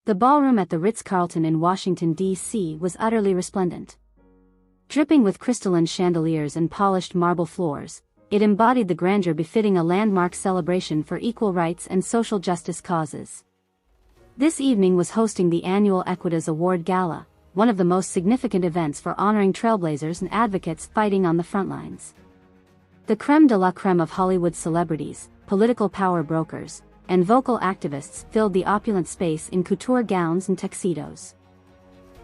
The ballroom at the Ritz-Carlton in Washington, D.C. was utterly resplendent. Dripping with crystalline chandeliers and polished marble floors, it embodied the grandeur befitting a landmark celebration for equal rights and social justice causes. This evening was hosting the annual Equitas Award Gala, one of the most significant events for honoring trailblazers and advocates fighting on the front lines. The crème de la crème of Hollywood celebrities, political power brokers, and vocal activists filled the opulent space in couture gowns and tuxedos.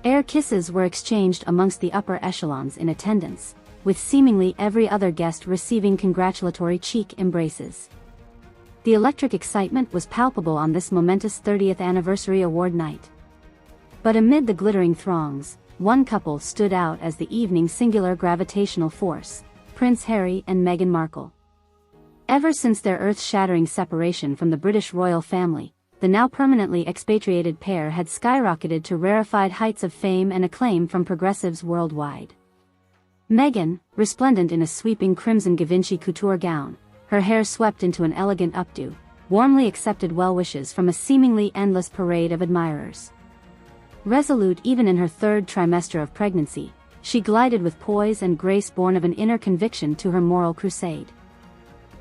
Air kisses were exchanged amongst the upper echelons in attendance, with seemingly every other guest receiving congratulatory cheek embraces. The electric excitement was palpable on this momentous 30th anniversary award night. But amid the glittering throngs, one couple stood out as the evening's singular gravitational force: Prince Harry and Meghan Markle. Ever since their earth-shattering separation from the British royal family, the now permanently expatriated pair had skyrocketed to rarefied heights of fame and acclaim from progressives worldwide. Meghan, resplendent in a sweeping crimson Givenchy couture gown, her hair swept into an elegant updo, warmly accepted well-wishes from a seemingly endless parade of admirers. Resolute even in her third trimester of pregnancy, she glided with poise and grace born of an inner conviction to her moral crusade.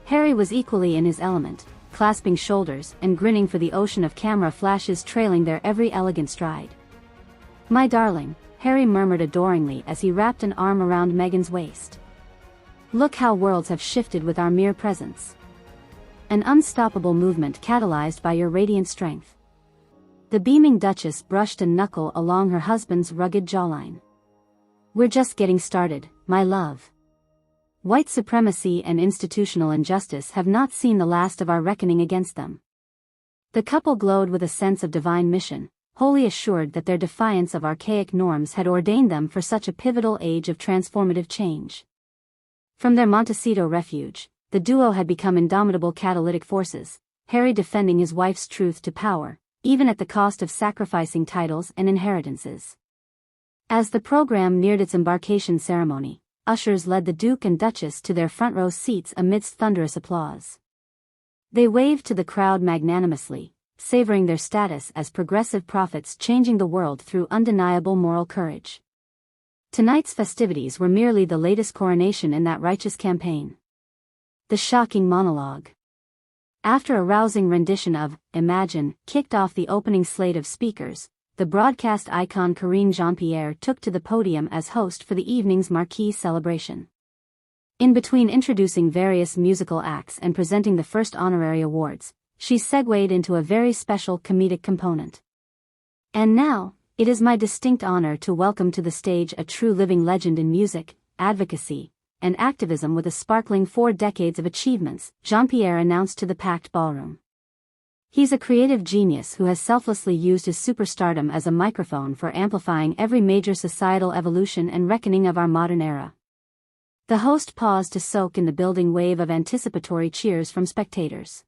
Harry was equally in his element, clasping shoulders and grinning for the ocean of camera flashes trailing their every elegant stride. "My darling," Harry murmured adoringly as he wrapped an arm around Meghan's waist. "Look how worlds have shifted with our mere presence. An unstoppable movement catalyzed by your radiant strength." The beaming Duchess brushed a knuckle along her husband's rugged jawline. "We're just getting started, my love. White supremacy and institutional injustice have not seen the last of our reckoning against them." The couple glowed with a sense of divine mission, wholly assured that their defiance of archaic norms had ordained them for such a pivotal age of transformative change. From their Montecito refuge, the duo had become indomitable catalytic forces, Harry defending his wife's truth to power, even at the cost of sacrificing titles and inheritances. As the program neared its embarkation ceremony, ushers led the Duke and Duchess to their front row seats amidst thunderous applause. They waved to the crowd magnanimously, savoring their status as progressive prophets changing the world through undeniable moral courage. Tonight's festivities were merely the latest coronation in that righteous campaign. The shocking monologue. After a rousing rendition of "Imagine" kicked off the opening slate of speakers, the broadcast icon Karine Jean-Pierre took to the podium as host for the evening's marquee celebration. In between introducing various musical acts and presenting the first honorary awards, she segued into a very special comedic component. "And now, it is my distinct honor to welcome to the stage a true living legend in music, advocacy, and activism with a sparkling 4 decades of achievements," Jean-Pierre announced to the packed ballroom. "He's a creative genius who has selflessly used his superstardom as a microphone for amplifying every major societal evolution and reckoning of our modern era." The host paused to soak in the building wave of anticipatory cheers from spectators.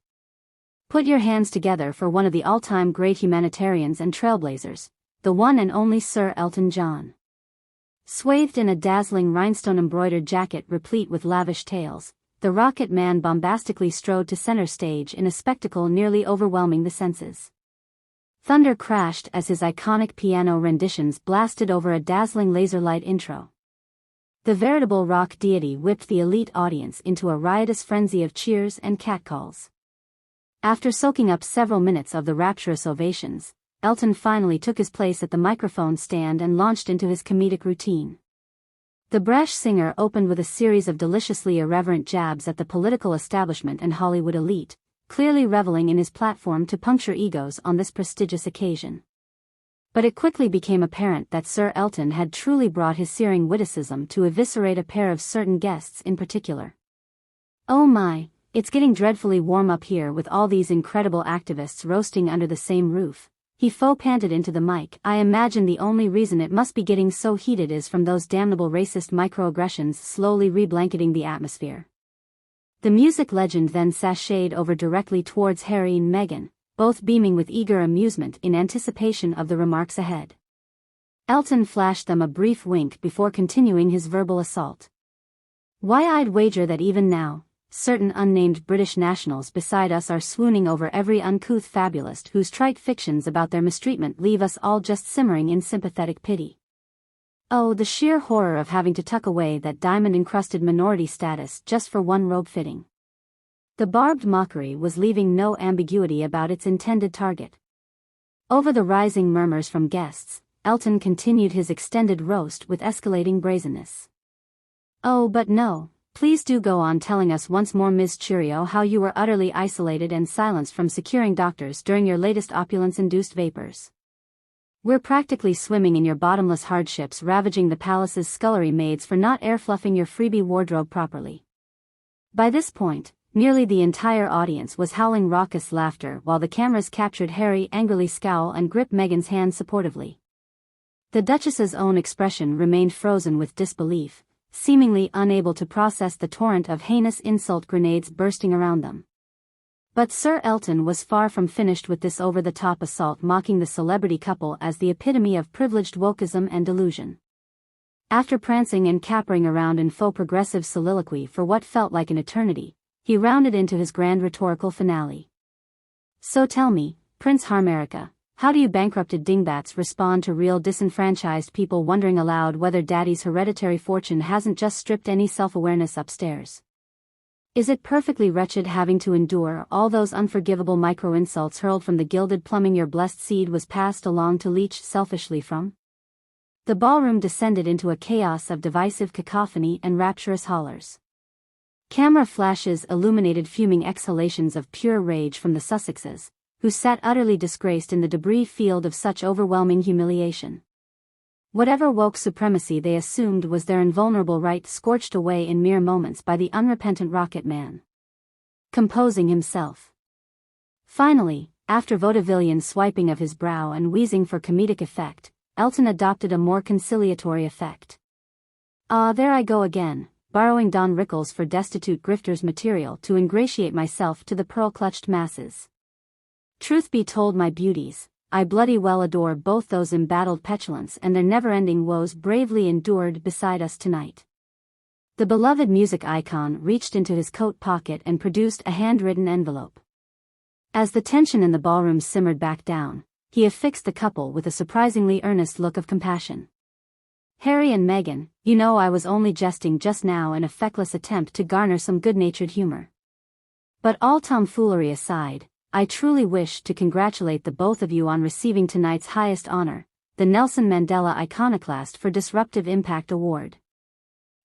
"Put your hands together for one of the all-time great humanitarians and trailblazers, the one and only Sir Elton John." Swathed in a dazzling rhinestone-embroidered jacket replete with lavish tails, the Rocket Man bombastically strode to center stage in a spectacle nearly overwhelming the senses. Thunder crashed as his iconic piano renditions blasted over a dazzling laser-light intro. The veritable rock deity whipped the elite audience into a riotous frenzy of cheers and catcalls. After soaking up several minutes of the rapturous ovations, Elton finally took his place at the microphone stand and launched into his comedic routine. The brash singer opened with a series of deliciously irreverent jabs at the political establishment and Hollywood elite, clearly reveling in his platform to puncture egos on this prestigious occasion. But it quickly became apparent that Sir Elton had truly brought his searing witticism to eviscerate a pair of certain guests in particular. "Oh my, it's getting dreadfully warm up here with all these incredible activists roasting under the same roof," he faux panted into the mic. "I imagine the only reason it must be getting so heated is from those damnable racist microaggressions slowly reblanketing the atmosphere." The music legend then sashayed over directly towards Harry and Meghan, both beaming with eager amusement in anticipation of the remarks ahead. Elton flashed them a brief wink before continuing his verbal assault. "Why, I'd wager that even now, certain unnamed British nationals beside us are swooning over every uncouth fabulist whose trite fictions about their mistreatment leave us all just simmering in sympathetic pity. Oh, the sheer horror of having to tuck away that diamond-encrusted minority status just for one robe fitting. The barbed mockery was leaving no ambiguity about its intended target. Over the rising murmurs from guests, Elton continued his extended roast with escalating brazenness. "Oh, but no. Please do go on telling us once more, Ms. Churio, how you were utterly isolated and silenced from securing doctors during your latest opulence-induced vapors. We're practically swimming in your bottomless hardships, ravaging the palace's scullery maids for not air-fluffing your freebie wardrobe properly." By this point, nearly the entire audience was howling raucous laughter while the cameras captured Harry angrily scowl and grip Meghan's hand supportively. The Duchess's own expression remained frozen with disbelief, seemingly unable to process the torrent of heinous insult grenades bursting around them. But Sir Elton was far from finished with this over-the-top assault, mocking the celebrity couple as the epitome of privileged wokeism and delusion. After prancing and capering around in faux progressive soliloquy for what felt like an eternity, he rounded into his grand rhetorical finale. "So tell me, Prince Harmerica, how do you bankrupted dingbats respond to real disenfranchised people wondering aloud whether Daddy's hereditary fortune hasn't just stripped any self-awareness upstairs? Is it perfectly wretched having to endure all those unforgivable micro-insults hurled from the gilded plumbing your blessed seed was passed along to leech selfishly from?" The ballroom descended into a chaos of divisive cacophony and rapturous hollers. Camera flashes illuminated fuming exhalations of pure rage from the Sussexes, who sat utterly disgraced in the debris field of such overwhelming humiliation. Whatever woke supremacy they assumed was their invulnerable right scorched away in mere moments by the unrepentant Rocket Man. Composing himself. Finally, after vaudevillian swiping of his brow and wheezing for comedic effect, Elton adopted a more conciliatory effect. "Ah, there I go again, borrowing Don Rickles for destitute grifters' material to ingratiate myself to the pearl-clutched masses. Truth be told, my beauties, I bloody well adore both those embattled petulants and their never-ending woes bravely endured beside us tonight." The beloved music icon reached into his coat pocket and produced a handwritten envelope. As the tension in the ballroom simmered back down, he affixed the couple with a surprisingly earnest look of compassion. "Harry and Meghan, you know I was only jesting just now in a feckless attempt to garner some good-natured humor. But all tomfoolery aside, I truly wish to congratulate the both of you on receiving tonight's highest honor, the Nelson Mandela Iconoclast for Disruptive Impact Award."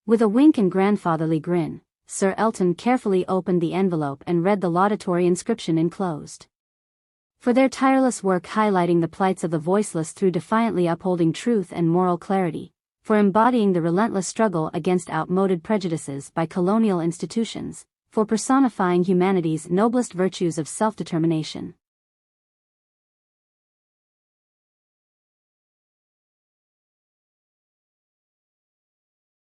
With a wink and grandfatherly grin, Sir Elton carefully opened the envelope and read the laudatory inscription enclosed. "For their tireless work highlighting the plights of the voiceless through defiantly upholding truth and moral clarity, for embodying the relentless struggle against outmoded prejudices by colonial institutions, for personifying humanity's noblest virtues of self-determination."